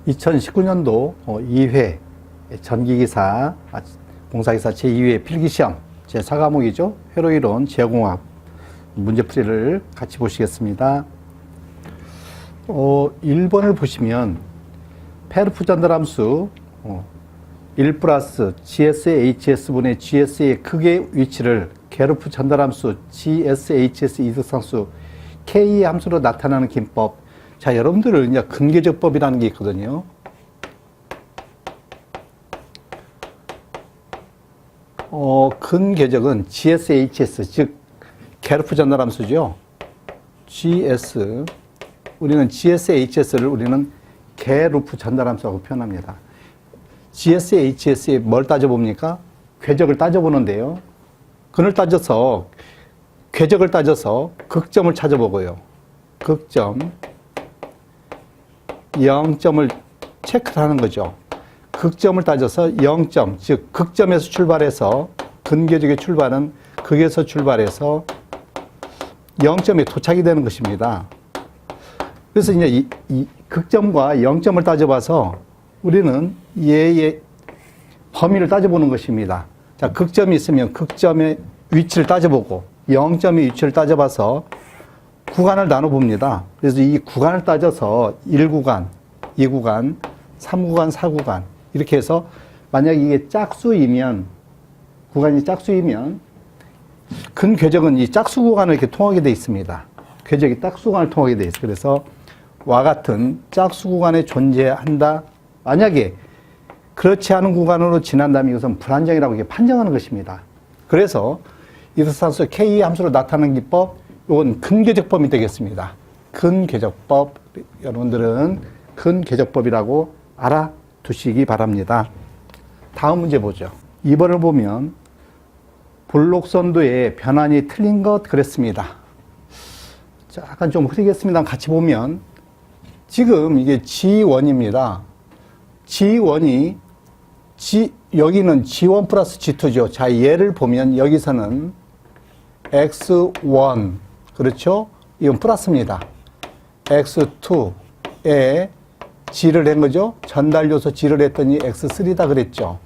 2019년도 2회 전기기사, 공사기사 제2회 필기시험 제4과목이죠. 회로이론, 제공학 문제풀이를 같이 보시겠습니다. 1번을 보시면 페르프 전달함수 1 플러스 GSHS분의 GS의 극의 위치를 게르프 전달함수 GSHS 이득상수 K 함수로 나타나는 기법. 자, 여러분들은 이제 근계적법이라는 게 있거든요. 근계적은 GSHS, 즉 게르프 전달함수죠. 우리는 GSHS를 우리는 게르프 전달함수라고 표현합니다. GSHS에 뭘 따져봅니까? 궤적을 따져보는데요. 궤적을 따져서 극점을 찾아보고요. 극점, 0점을 체크하는 거죠. 극점을 따져서 0점, 즉 극점에서 출발해서 근궤적의 출발은 극에서 출발해서 0점에 도착이 되는 것입니다. 그래서 이제 이 극점과 0점을 따져봐서 우리는 얘의 범위를 따져보는 것입니다. 자, 극점이 있으면 극점의 위치를 따져보고 0점의 위치를 따져봐서 구간을 나눠봅니다. 그래서 이 구간을 따져서 1구간, 2구간, 3구간, 4구간 이렇게 해서 만약 이게 짝수이면, 구간이 짝수이면 근궤적은 이 짝수 구간을 이렇게 통하게 되어 있습니다. 궤적이 짝수 구간을 통하게 되어 있어요. 그래서 와 같은 짝수 구간에 존재한다. 만약에 그렇지 않은 구간으로 지난다면 이것은 불안정이라고 이렇게 판정하는 것입니다. 그래서 이득상수 K 함수로 나타나는 기법, 이건 근궤적법이 되겠습니다. 근궤적법, 여러분들은 근궤적법이라고 알아두시기 바랍니다. 다음 문제 보죠. 2번을 보면 볼록선도의 변환이 틀린 것 그랬습니다. 자, 약간 좀 흐리겠습니다. 같이 보면 지금 이게 G1입니다. G1이 여기는 G1 플러스 G2죠. 자, 얘를 보면 여기서는 X1, 그렇죠? 이건 플러스입니다. X2에 G를 낸 거죠. 전달 요소 G를 했더니 X3다 그랬죠.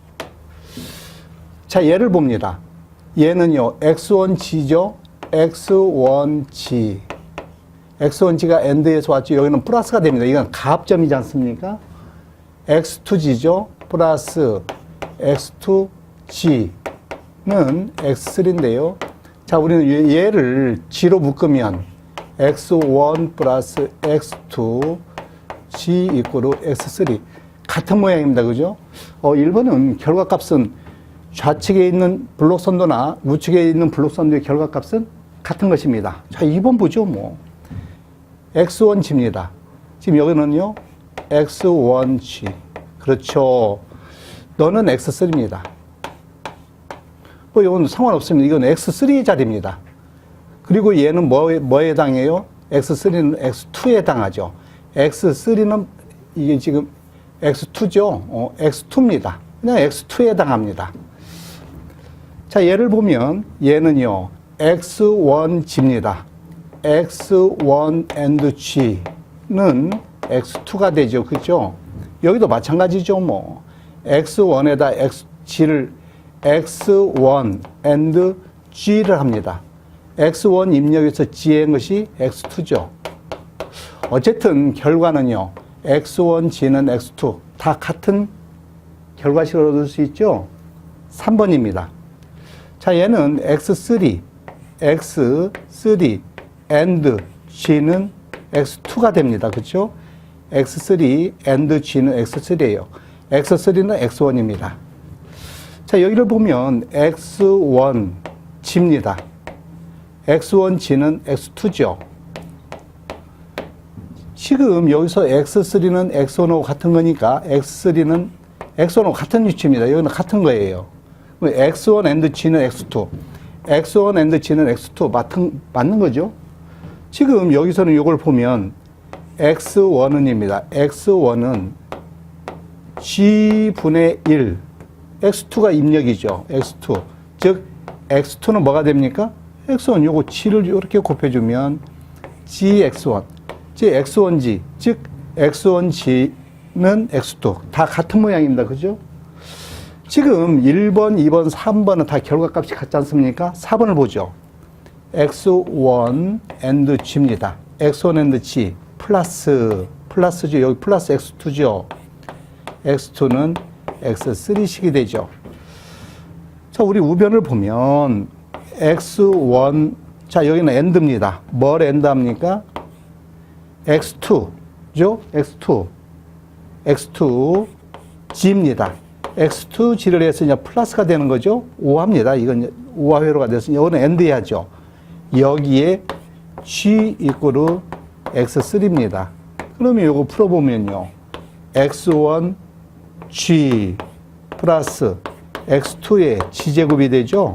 자, 얘를 봅니다. 얘는요, X1G죠. X1G. X1G가 AND에서 왔죠. 여기는 플러스가 됩니다. 이건 가합점이지 않습니까? X2G죠. 플러스 X2G는 X3인데요. 자, 우리는 얘를 G로 묶으면 X1 플러스 X2 G 이꼬르 X3 같은 모양입니다. 그죠? 1번은 결과값은 좌측에 있는 블록선도나 우측에 있는 블록선도의 결과값은 같은 것입니다. 자, 2번 보죠. 뭐 X1G입니다. 지금 여기는요 X1G. 그렇죠. 너는 X3입니다. 이건 상관없습니다. 이건 X3의 자리입니다. 그리고 얘는 뭐에 해당해요? X3는 X2에 해당하죠. X3는 이게 지금 X2죠. X2입니다. 그냥 X2에 해당합니다. 자, 얘를 보면 얘는요 X1G입니다. X1 and G는 X2가 되죠. 그죠? 여기도 마찬가지죠. 뭐 X1에다 G를 X1 and G를 합니다. X1 입력해서 G인 것이 X2죠. 어쨌든 결과는요. X1, G는 X2 다 같은 결과식을 얻을 수 있죠. 3번입니다. 자, 얘는 X3 and G는 X2가 됩니다. 그렇죠? X3 and G는 X3예요. X3는 X1입니다. 자, 여기를 보면 X1G입니다. X1G는 X2죠. 지금 여기서 X3는 X1하고 같은 거니까 X3는 X1하고 같은 위치입니다. 여기는 같은 거예요. X1 and G는 X2. X1 and G는 X2 맞는 거죠? 지금 여기서는 이걸 보면 X1은입니다. X1은 G분의 1. X2가 입력이죠. X2. 즉, X2는 뭐가 됩니까? X1, 요거 G를 이렇게 곱해주면 GX1. 즉, X1G. 즉, X1G X2. 다 같은 모양입니다. 그죠? 지금 1번, 2번, 3번은 다 결과값이 같지 않습니까? 4번을 보죠. X1 and G입니다. X1 and G 플러스죠. 여기 플러스 X2죠. X2는 X3식이 되죠. 자, 우리 우변을 보면 X1, 자, 여기는 AND입니다. 뭘 AND 합니까? X2죠? X2 G입니다. X2 G를 해서 이제 플러스가 되는 거죠. 우화입니다. 이건 우화 회로가 돼서 이거는 AND 해야죠. 여기에 G 이꼬르 X3입니다. 그러면 이거 풀어보면요. X1 G 플러스 X2의 G제곱이 되죠.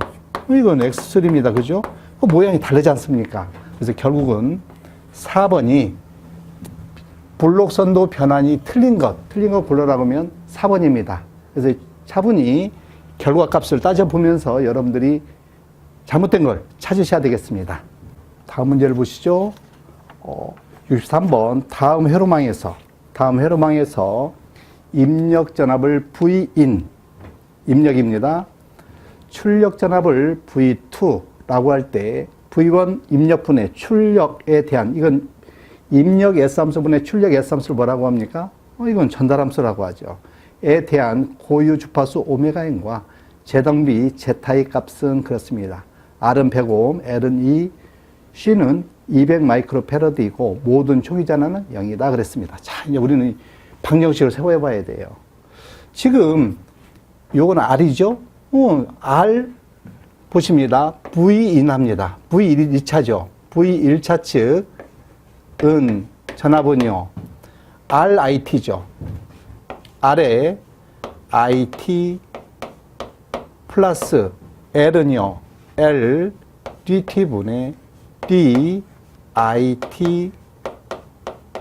이건 X3입니다. 그죠? 그 모양이 다르지 않습니까? 그래서 결국은 4번이 블록선도 변환이 틀린 것 골라라고 하면 4번입니다. 그래서 차분히 결과값을 따져보면서 여러분들이 잘못된 걸 찾으셔야 되겠습니다. 다음 문제를 보시죠. 63번 다음 회로망에서 입력 전압을 Vin 입력입니다. 출력 전압을 V2라고 할 때 V1 입력분의 출력에 대한 이건 입력 S함수분의 출력 S함수를 뭐라고 합니까? 이건 전달함수라고 하죠. 에 대한 고유 주파수 오메가N과 제동비 제타의 값은 그렇습니다. R은 100옴, L은 2, C는 200 마이크로패러드이고 모든 초기 전압은 0이다 그랬습니다. 자, 이제 우리는 방정식을 세워봐야 돼요. 지금 요건 R이죠? R 보십니다. V1 합니다. V1 2차죠. V 1차 측은 전압은요. RIT죠. R에 IT 플러스 L은요. L DT분의 DIT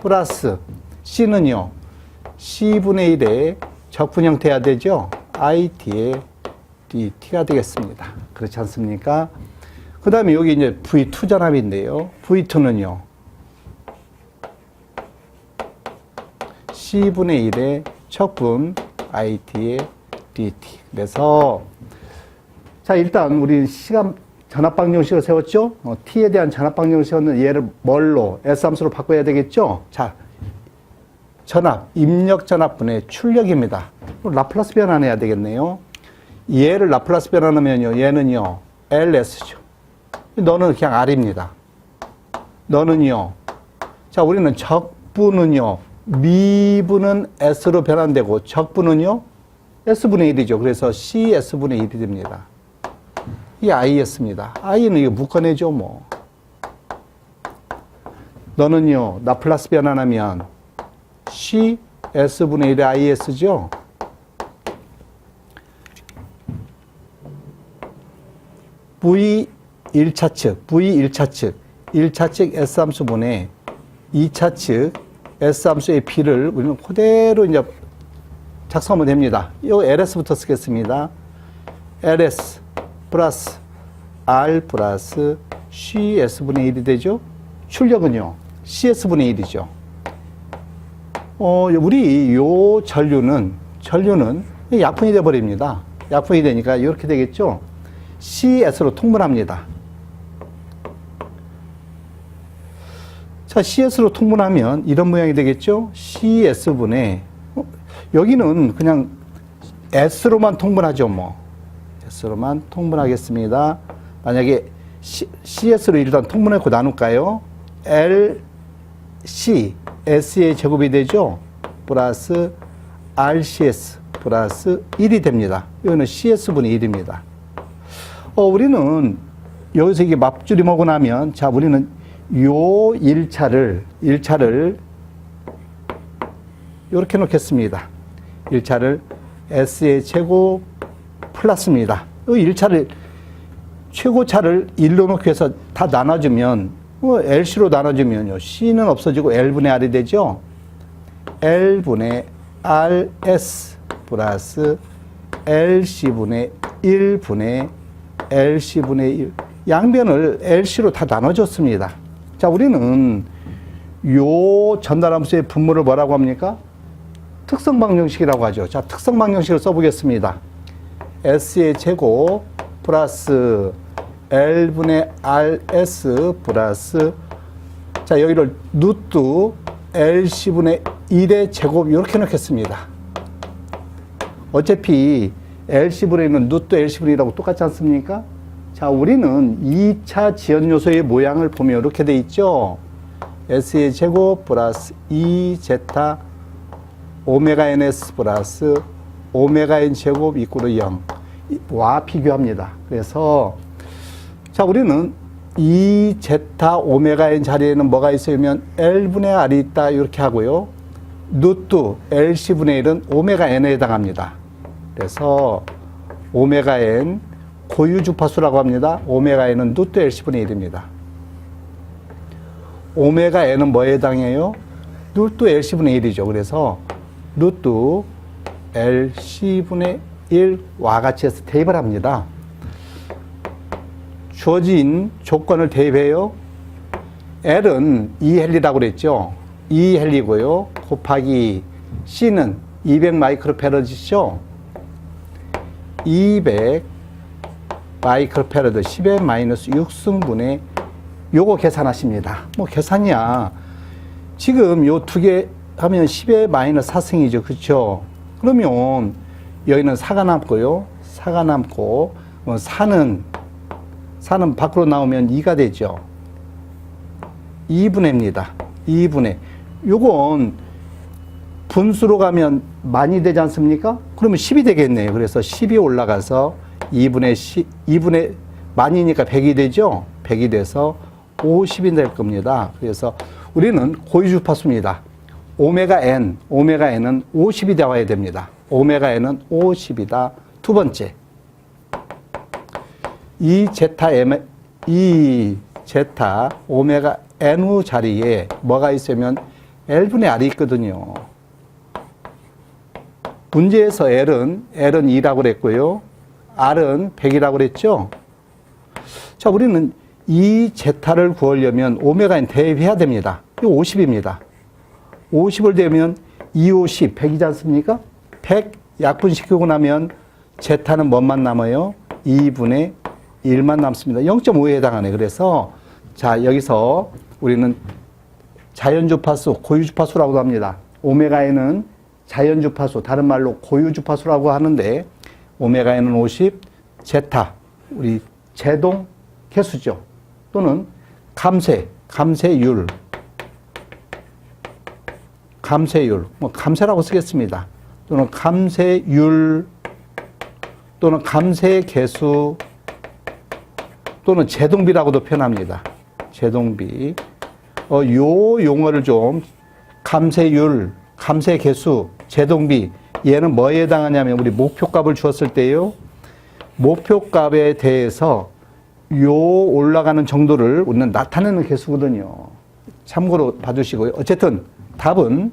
플러스 C는요. C분의 1의 적분 형태야 되죠. IT의 DT가 되겠습니다. 그렇지 않습니까? 그 다음에 여기 이제 V2 전압인데요. V2는요. C분의 1의 적분 IT의 DT. 그래서 자, 일단 우리 시간 전압방정식을 세웠죠? T에 대한 전압방정식을 세웠는데 얘를 뭘로? S함수로 바꿔야 되겠죠? 자, 전압, 입력 전압분의 출력입니다. 라플라스 변환해야 되겠네요. 얘를 라플라스 변환하면요, 얘는요, LS죠. 너는 그냥 R입니다. 너는요, 자, 우리는 적분은요, 미분은 S로 변환되고, 적분은요, S분의 1이죠. 그래서 CS분의 1이 됩니다. 이 I였습니다. I는 이거 묶어내죠, 뭐. 너는요, 라플라스 변환하면 CS분의 1의 IS죠. V1차 측, V1차 측 S함수분의 2차 측 S함수의 B를 우리는 그대로 이제 작성하면 됩니다. 이 LS부터 쓰겠습니다. LS 플러스 R 플러스 CS분의 1이 되죠. 출력은요, CS분의 1이죠. 우리 요 전류는 약분이 되어버립니다. 약분이 되니까 이렇게 되겠죠. CS로 통분합니다. 자, CS로 통분하면 이런 모양이 되겠죠. CS분의 여기는 그냥 S로만 통분하죠, 뭐. S로만 통분하겠습니다. 만약에 CS로 일단 통분하고 나눌까요? LC, S의 제곱이 되죠? 플러스 RCS 플러스 1이 됩니다. 이거는 CS분의 1입니다. 우리는 여기서 이게 맞줄임하고 나면, 자, 우리는 요 1차를 이렇게 놓겠습니다. 1차를 S의 제곱 플러스입니다. 이 1차를, 최고차를 1로 놓고 해서 다 나눠주면, LC로 나눠주면요. C는 없어지고 L분의 R이 되죠? L분의 RS 플러스 LC분의 1분의 LC분의 1. 양변을 LC로 다 나눠줬습니다. 자, 우리는 요 전달함수의 분모를 뭐라고 합니까? 특성 방정식이라고 하죠. 자, 특성 방정식을 써보겠습니다. S의 제곱 플러스 L분의 RS 플러스, 자, 여기를 루트 LC분의 1의 제곱 이렇게 넣겠습니다. 어차피 LC분의 1은 루트 LC분의 1하고 똑같지 않습니까? 자, 우리는 2차 지연 요소의 모양을 보면 이렇게 돼 있죠. S의 제곱 플러스 2제타 오메가 NS 플러스 오메가 N 제곱 이꼬르 0와 비교합니다. 그래서 자, 우리는 2제타 오메가 N 자리에는 뭐가 있으면 L분의 R이 있다 이렇게 하고요. 루트 LC분의 1은 오메가 N에 해당합니다. 그래서 오메가 N 고유 주파수라고 합니다. 오메가 N은 루트 LC분의 1입니다. 오메가 N은 뭐에 해당해요? 루트 LC분의 1이죠. 그래서 루트 LC분의 1와 같이 해서 대입을 합니다. 주어진 조건을 대입해요. L은 2헬리라고 그랬죠. 2헬리고요. 곱하기 C는 200 마이크로패러드죠. 200 마이크로패러드 10의 마이너스 6승분의 요거 계산하십니다. 뭐 계산이야. 지금 요 두 개 하면 10의 마이너스 4승이죠. 그렇죠? 그러면 여기는 4가 남고요. 4가 남고 4는 밖으로 나오면 2가 되죠. 2분의입니다. 2분의. 요건 분수로 가면 많이 되지 않습니까? 그러면 10이 되겠네요. 그래서 10이 올라가서 2분의 많이니까 100이 되죠. 100이 돼서 50이 될 겁니다. 그래서 우리는 고유주파수입니다. 오메가 N은 50이 되어야 됩니다. 오메가 N은 50이다. 두 번째. 이 제타 오메가 N우 자리에 뭐가 있으면 L분의 R이 있거든요. 문제에서 L은 2라고 그랬고요. R은 100이라고 그랬죠. 자, 우리는 이 제타를 구하려면 오메가 N 대입해야 됩니다. 이거 50입니다. 50을 대면 250, 100이지 않습니까? 100 약분시키고 나면 제타는 뭐만 남아요? 2분의 1만 남습니다. 0.5에 해당하네. 그래서 자, 여기서 우리는 자연주파수, 고유주파수라고도 합니다. 오메가 N은 자연주파수, 다른 말로 고유주파수라고 하는데 오메가 N은 50, 제타, 우리 제동 개수죠. 또는 감쇄율, 뭐 감쇄라고 쓰겠습니다. 또는 감쇄율, 또는 감쇄 개수, 또는 제동비라고도 표현합니다. 제동비. 요 용어를 좀, 감쇄율, 감쇄 개수, 제동비, 얘는 뭐에 해당하냐면 우리 목표값을 주었을 때요. 목표값에 대해서 요 올라가는 정도를 우리는 나타내는 개수거든요. 참고로 봐주시고요. 어쨌든 답은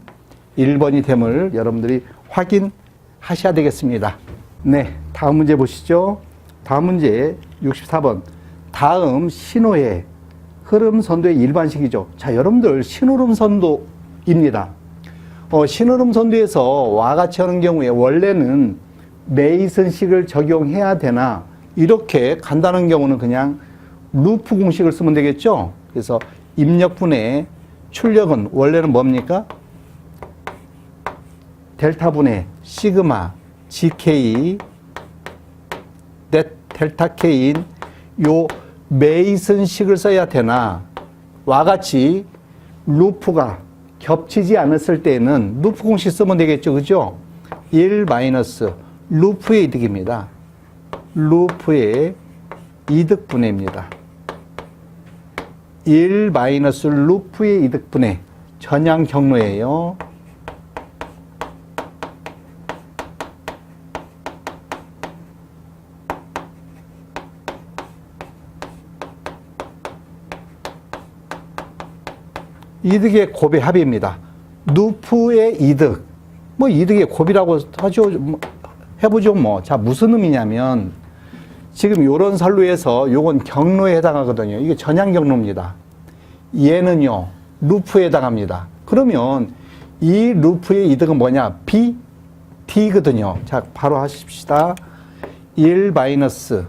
1번이 됨을 여러분들이 확인하셔야 되겠습니다. 네, 다음 문제 보시죠. 다음 문제 64번. 다음 신호의 흐름선도의 일반식이죠. 자, 여러분들 신호름선도입니다. 신호름선도에서 와 같이 하는 경우에 원래는 메이슨식을 적용해야 되나 이렇게 간단한 경우는 그냥 루프 공식을 쓰면 되겠죠. 그래서 입력분의 출력은 원래는 뭡니까? 델타분의 시그마 GK 델타 K인 요 메이슨식을 써야 되나 와 같이 루프가 겹치지 않았을 때는 루프 공식 쓰면 되겠죠. 그죠? 1 마이너스 루프의 이득입니다. 루프의 이득분해입니다. 1 마이너스 루프의 이득분해 전향 경로예요. 이득의 곱의 합입니다. 루프의 이득. 뭐 이득의 곱이라고 하죠. 해보죠 뭐. 자, 무슨 의미냐면 지금 요런 선로에서 요건 경로에 해당하거든요. 이게 전향 경로입니다. 얘는요 루프에 해당합니다. 그러면 이 루프의 이득은 뭐냐? B, D거든요. 자, 바로 하십시다. 1 마이너스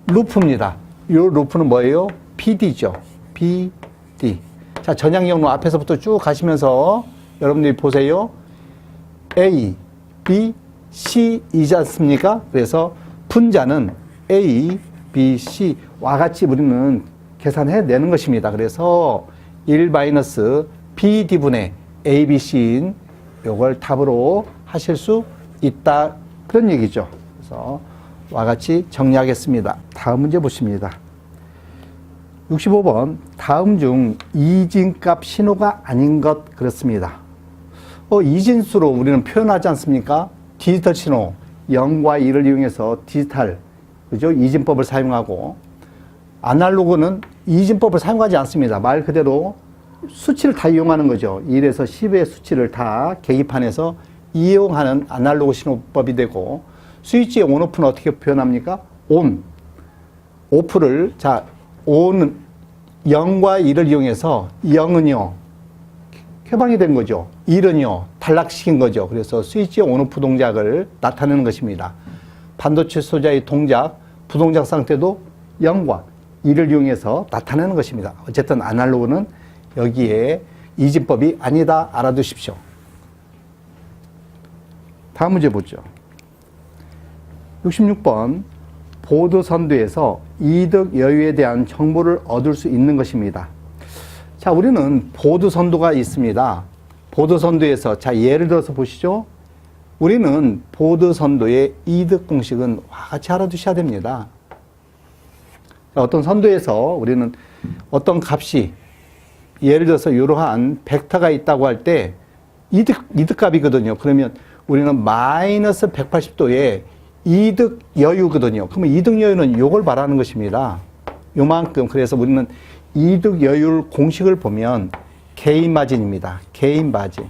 루프입니다. 이 루프는 뭐예요? BD죠. BD. 자, 전향경로 앞에서부터 쭉 가시면서 여러분들이 보세요. A, B, C이지 않습니까? 그래서 분자는 A, B, C와 같이 우리는 계산해내는 것입니다. 그래서 1 마이너스 BD분의 A, B, C인 요걸 답으로 하실 수 있다. 그런 얘기죠. 그래서 와 같이 정리하겠습니다. 다음 문제 보십니다. 65번 다음 중 이진값 신호가 아닌 것 그렇습니다. 이진수로 우리는 표현하지 않습니까? 디지털 신호 0과 1을 이용해서 디지털 그죠? 이진법을 사용하고 아날로그는 이진법을 사용하지 않습니다. 말 그대로 수치를 다 이용하는 거죠. 1에서 10의 수치를 다 계기판에서 이용하는 아날로그 신호법이 되고 스위치의 온오프는 어떻게 표현합니까? 온, 오프를 자 온은 0과 1을 이용해서 0은요 쾌방이 된 거죠. 1은요 탈락시킨 거죠. 그래서 스위치의 온오프 동작을 나타내는 것입니다. 반도체 소자의 동작, 부동작 상태도 0과 1을 이용해서 나타내는 것입니다. 어쨌든 아날로그는 여기에 이진법이 아니다 알아두십시오. 다음 문제 보죠. 66번 보드 선두에서 이득 여유에 대한 정보를 얻을 수 있는 것입니다. 자, 우리는 보드 선두가 있습니다. 보드 선두에서 자 예를 들어서 보시죠. 우리는 보드 선두의 이득 공식은 와 같이 알아두셔야 됩니다. 어떤 선두에서 우리는 어떤 값이 예를 들어서 이러한 벡터가 있다고 할 때 이득값이거든요. 그러면 우리는 마이너스 180도의 이득 여유거든요. 그러면 이득 여유는 요걸 말하는 것입니다. 요만큼. 그래서 우리는 이득 여율 공식을 보면 개인 마진입니다. 개인 마진.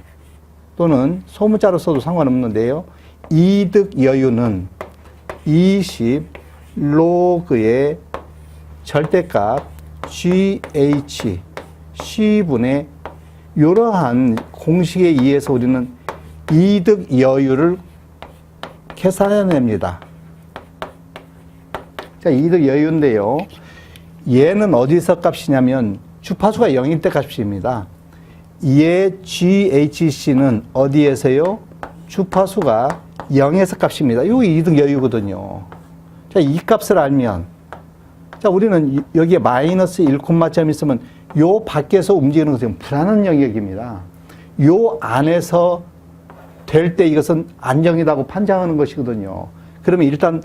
또는 소문자로 써도 상관없는데요. 이득 여유는 20 로그의 절대값 GH C분의 이러한 공식에 의해서 우리는 이득 여유를 계산해냅니다. 자, 이득 여유인데요. 얘는 어디서 값이냐면 주파수가 0일 때 값입니다. 얘 GHC는 어디에서요? 주파수가 0에서 값입니다. 이게 이득 여유거든요. 자, 이 값을 알면 자, 우리는 여기에 마이너스 1콤마점이 있으면 요 밖에서 움직이는 것은 불안한 영역입니다. 요 안에서 될 때 이것은 안정이라고 판정하는 것이거든요. 그러면 일단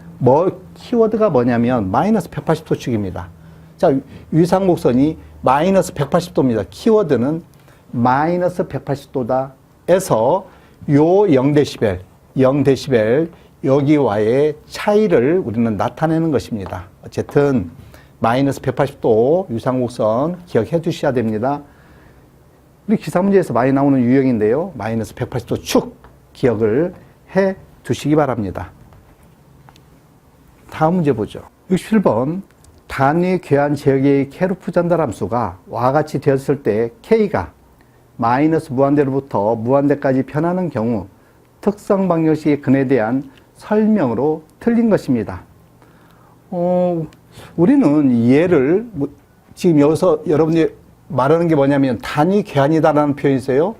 키워드가 뭐냐면 마이너스 180도 축입니다. 자, 위상곡선이 마이너스 180도입니다. 키워드는 마이너스 180도다 에서 요 0데시벨 여기와의 차이를 우리는 나타내는 것입니다. 어쨌든 마이너스 180도 유상곡선 기억해 두셔야 됩니다. 우리 기사문제에서 많이 나오는 유형인데요. 마이너스 180도 축 기억을 해 두시기 바랍니다. 다음 문제 보죠. 67번 단위 괴한 지역의 케르프 전달 함수가 와 같이 되었을 때 K가 마이너스 무한대로부터 무한대까지 변하는 경우 특성 방정식의 근에 대한 설명으로 틀린 것입니다. 우리는 얘를 지금 여기서 여러분이 말하는 게 뭐냐면 단위 괴한이다라는 표현이 있어요.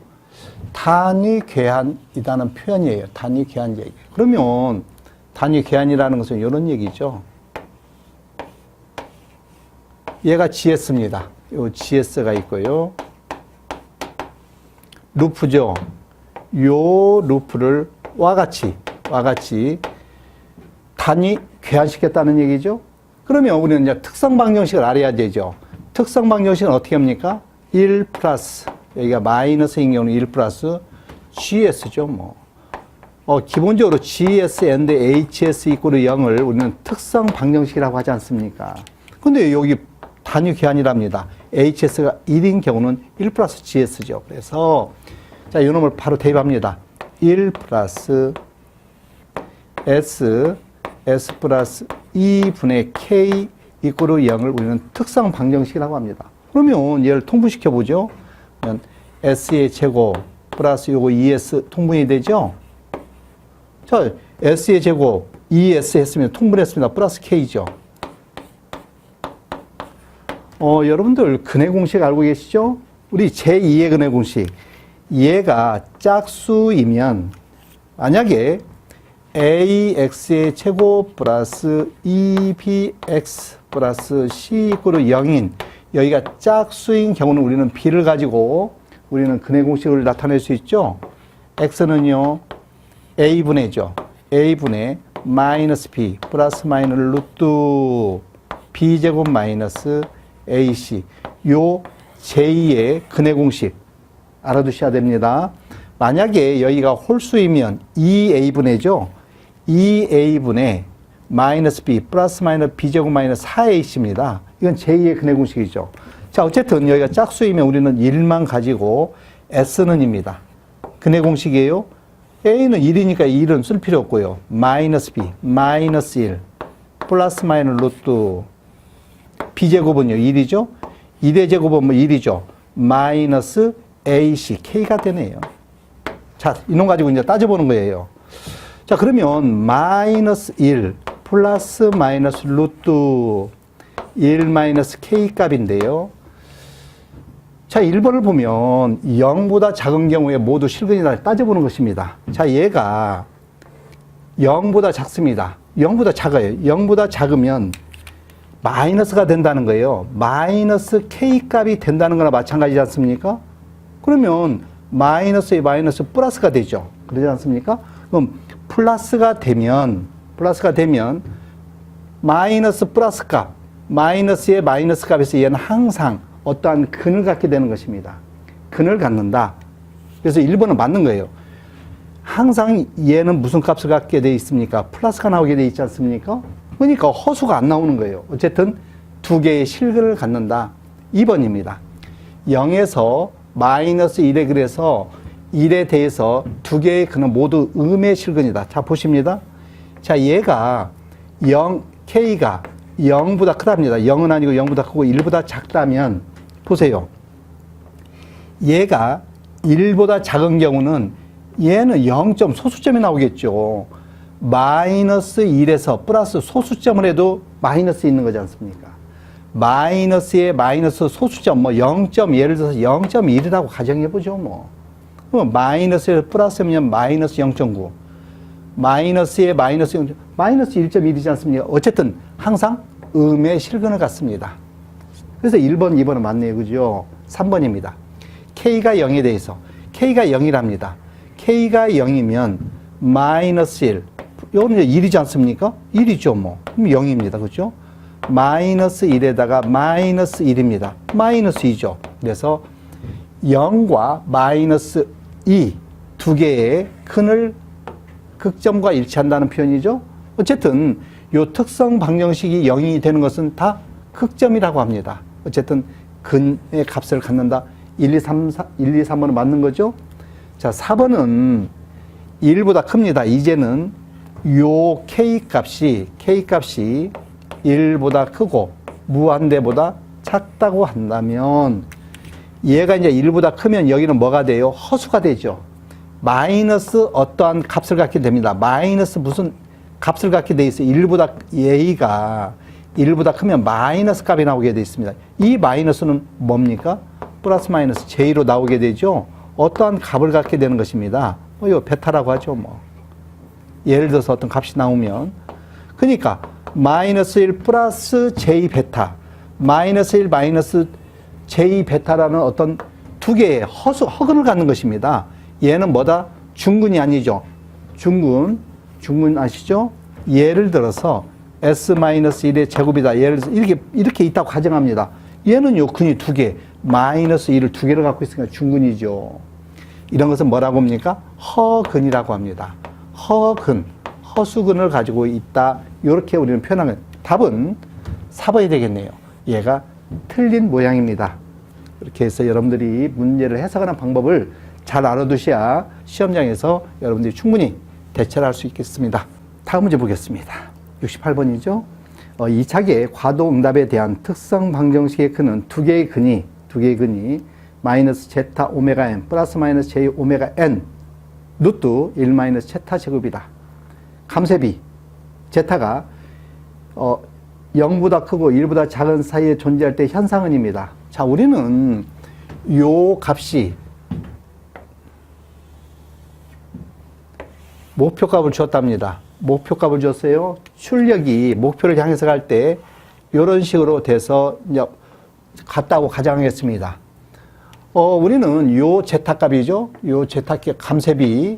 단위 괴한이라는 표현이에요. 단위 괴한 얘기. 그러면 단위 괴한이라는 것은 이런 얘기죠. 얘가 GS입니다. 요 GS가 있고요. 루프죠. 요 루프를 와 같이 단위 괴한시켰다는 얘기죠. 그러면 우리는 이제 특성 방정식을 알아야 되죠. 특성 방정식은 어떻게 합니까? 1 플러스 여기가 마이너스인 경우는 1 플러스 GS죠. 기본적으로 GS and HS 이꼬르 0을 우리는 특성 방정식이라고 하지 않습니까? 근데 여기 단위 괴한이랍니다. HS가 1인 경우는 1 플러스 GS죠. 그래서 자, 이놈을 바로 대입합니다. 1 플러스 S 플러스 2분의 K 이꼬르 0을 우리는 특성 방정식이라고 합니다. 그러면 얘를 통분시켜 보죠. S의 제곱 플러스 요거 2S 통분이 되죠? 자, S의 제곱 2S 했으면 통분했습니다. 플러스 K죠. 여러분들 근의 공식 알고 계시죠? 우리 제2의 근의 공식. 얘가 짝수이면 만약에 AX의 제곱 플러스 2BX 플러스 C 이꼴 0인 여기가 짝수인 경우는 우리는 B를 가지고 우리는 근의 공식을 나타낼 수 있죠. X는요 A분의죠. A분의 마이너스 B 플러스 마이너스 루트 B제곱 마이너스 AC 요 제2의 근의 공식 알아두셔야 됩니다. 만약에 여기가 홀수이면 2A분의죠. 2A분의 마이너스 B 플러스 마이너스 B제곱 마이너스 4AC입니다. 이건 제2의 근의 공식이죠. 자, 어쨌든 여기가 짝수이면 우리는 1만 가지고 S는 입니다. 근의 공식이에요. A는 1이니까 1은 쓸 필요 없고요. 마이너스 B, 마이너스 1, 플러스 마이너스 루트 B제곱은요, 1이죠. 1의 제곱은 뭐 1이죠. 마이너스 AC, K가 되네요. 자, 이놈 가지고 이제 따져보는 거예요. 자, 그러면 마이너스 1 플러스 마이너스 루트 1 마이너스 K 값인데요. 자, 1번을 보면 0보다 작은 경우에 모두 실근이다 따져보는 것입니다. 자, 얘가 0보다 작습니다. 0보다 작아요. 0보다 작으면 마이너스가 된다는 거예요. 마이너스 K 값이 된다는 거나 마찬가지지 않습니까? 그러면 마이너스에 마이너스 플러스가 되죠. 그러지 않습니까? 그럼 플러스가 되면 마이너스 플러스 값, 마이너스의 마이너스 값에서 얘는 항상 어떠한 근을 갖게 되는 것입니다. 근을 갖는다. 그래서 1번은 맞는 거예요. 항상 얘는 무슨 값을 갖게 되어 있습니까? 플러스가 나오게 되어 있지 않습니까? 그러니까 허수가 안 나오는 거예요. 어쨌든 두 개의 실근을 갖는다. 2번입니다. 0에서 마이너스 1에 그래서 1에 대해서 두 개의 근은 모두 음의 실근이다. 자, 보십니다. 자, 얘가 K가 0보다 크답니다. 0은 아니고 0보다 크고 1보다 작다면 보세요. 얘가 1보다 작은 경우는 얘는 0점 소수점이 나오겠죠. 마이너스 1에서 플러스 소수점을 해도 마이너스 있는 거지 않습니까? 마이너스에 마이너스 소수점, 뭐 0점, 예를 들어서 0.1이라고 가정해보죠, 뭐. 그럼 마이너스에 플러스면 마이너스 0.9. 마이너스에 마이너스 0. 마이너스 1.1이지 않습니까? 어쨌든 항상 음의 실근을 갖습니다. 그래서 1번, 2번은 맞네요. 그죠? 3번입니다. K가 0에 대해서. K가 0이랍니다. K가 0이면 마이너스 1. 이거는 1이지 않습니까? 1이죠, 뭐. 그럼 0입니다. 그죠? 마이너스 1에다가 마이너스 1입니다. 마이너스 2죠. 그래서 0과 마이너스 2 두 개의 근을 극점과 일치한다는 표현이죠. 어쨌든 요 특성 방정식이 0이 되는 것은 다 극점이라고 합니다. 어쨌든 근의 값을 갖는다. 1, 2, 3번은 맞는 거죠. 자, 4번은 1보다 큽니다. 이제는 요 K값이 1보다 크고 무한대보다 작다고 한다면 얘가 이제 1보다 크면 여기는 뭐가 돼요? 허수가 되죠. 마이너스 어떠한 값을 갖게 됩니다. 마이너스 무슨 값을 갖게 돼 있어요. A가 1보다 크면 마이너스 값이 나오게 돼 있습니다. 이 마이너스는 뭡니까? 플러스 마이너스 J로 나오게 되죠. 어떠한 값을 갖게 되는 것입니다. 이거 베타라고 하죠. 뭐. 예를 들어서 어떤 값이 나오면 그러니까 마이너스 1 플러스 J 베타 마이너스 1 마이너스 J 베타라는 어떤 두 개의 허근을 갖는 것입니다. 얘는 뭐다? 중근이 아니죠. 중근 아시죠? 예를 들어서 S-1의 제곱이다. 예를 들어서 이렇게 있다고 가정합니다. 얘는 요 근이 두 개, 마이너스 1을 두 개를 갖고 있으니까 중근이죠. 이런 것은 뭐라고 합니까? 허근이라고 합니다. 허근, 허수근을 가지고 있다. 이렇게 우리는 표현하면 답은 4번이 되겠네요. 얘가 틀린 모양입니다. 이렇게 해서 여러분들이 문제를 해석하는 방법을 잘 알아두셔야 시험장에서 여러분들이 충분히 대처를 할 수 있겠습니다. 다음 문제 보겠습니다. 68번이죠. 2차계 과도응답에 대한 특성 방정식의 근은 두 개의 근이 마이너스 제타 오메가 n 플러스 마이너스 j 오메가 n 루트 1 마이너스 제타 제곱이다. 감쇄비 제타가 0보다 크고 1보다 작은 사이에 존재할 때 현상은입니다. 자, 우리는 요 값이 목표값을 주었답니다. 목표값을 줬어요. 출력이 목표를 향해서 갈 때 이런 식으로 돼서 이제 같다고 가정하겠습니다. 우리는 요 제타값이죠. 요 제타값 감쇄비에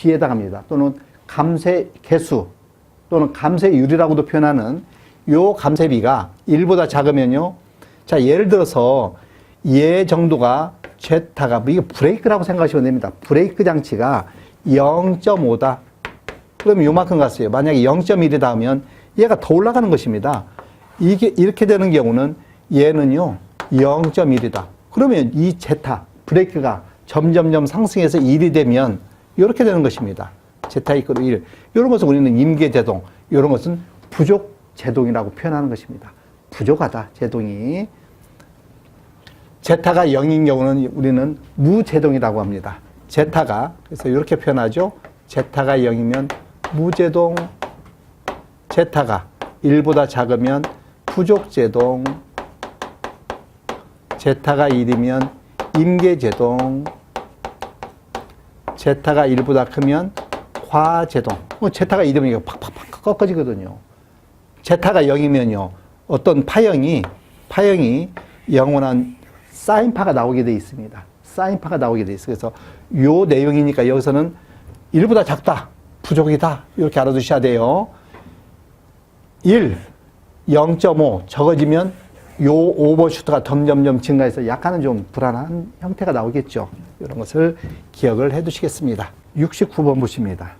해당합니다. 또는 감쇄 개수 또는 감쇄율이라고도 표현하는 요 감쇄비가 1보다 작으면요. 자, 예를 들어서 얘 정도가 제타가 이게 브레이크라고 생각하시면 됩니다. 브레이크 장치가 0.5다. 그러면 요만큼 갔어요. 만약에 0.1이다 하면 얘가 더 올라가는 것입니다. 이게 이렇게 되는 경우는 얘는요 0.1이다. 그러면 이 제타 브레이크가 점점점 상승해서 1이 되면 이렇게 되는 것입니다. 제타 이퀄 1. 이런 것은 우리는 임계제동, 이런 것은 부족제동이라고 표현하는 것입니다. 부족하다, 제동이. 제타가 0인 경우는 우리는 무제동이라고 합니다. 제타가, 그래서 이렇게 표현하죠. 제타가 0이면 무제동, 제타가 1보다 작으면 부족제동, 제타가 1이면 임계제동, 제타가 1보다 크면 과제동. 제타가 1이면 이거 팍팍팍 꺾어지거든요. 제타가 0이면요. 어떤 파형이 영원한 사인파가 나오게 돼 있습니다. 사인파가 나오게 돼 있어요. 그래서 요 내용이니까 여기서는 1보다 작다, 부족이다, 이렇게 알아두셔야 돼요. 1, 0.5 적어지면 요 오버슈트가 점점점 증가해서 약간은 좀 불안한 형태가 나오겠죠. 이런 것을 기억을 해 두시겠습니다. 69번 보십니다.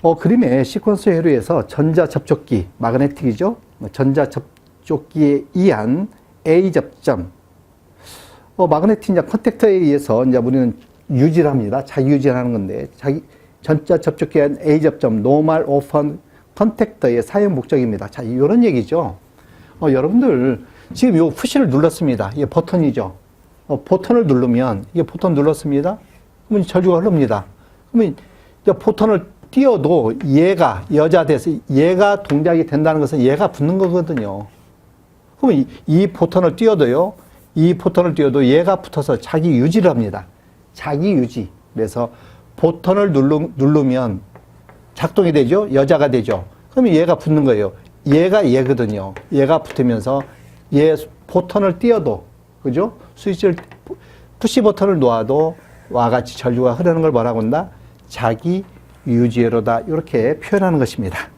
그림의 시퀀스 회로에서 전자접촉기, 마그네틱이죠. 전자접촉기에 의한 A 접점, 마그네틱 컨택터에 의해서 이제 우리는 유지를 합니다. 자기 유지를 하는 건데, 전자접촉기에 의한 A 접점, 노멀 오픈 컨택터의 사용 목적입니다. 자, 이런 얘기죠. 여러분들, 지금 요 푸시를 눌렀습니다. 이게 버튼이죠. 버튼을 누르면, 이게 버튼 눌렀습니다. 그러면 전류가 흐릅니다. 그러면 이제 버튼을 띄워도 얘가 여자돼서 얘가 동작이 된다는 것은 얘가 붙는 거거든요. 그러면 이 버튼을 띄워도요, 이 버튼을 띄워도 얘가 붙어서 자기 유지를 합니다. 자기 유지. 그래서 버튼을 누르면 작동이 되죠? 여자가 되죠? 그러면 얘가 붙는 거예요. 얘거든요. 얘가 붙으면서 얘 버튼을 띄워도, 그죠? 스위치를, 푸시 버튼을 놓아도 와 같이 전류가 흐르는 걸 뭐라고 한다? 자기 유지회로다. 이렇게 표현하는 것입니다.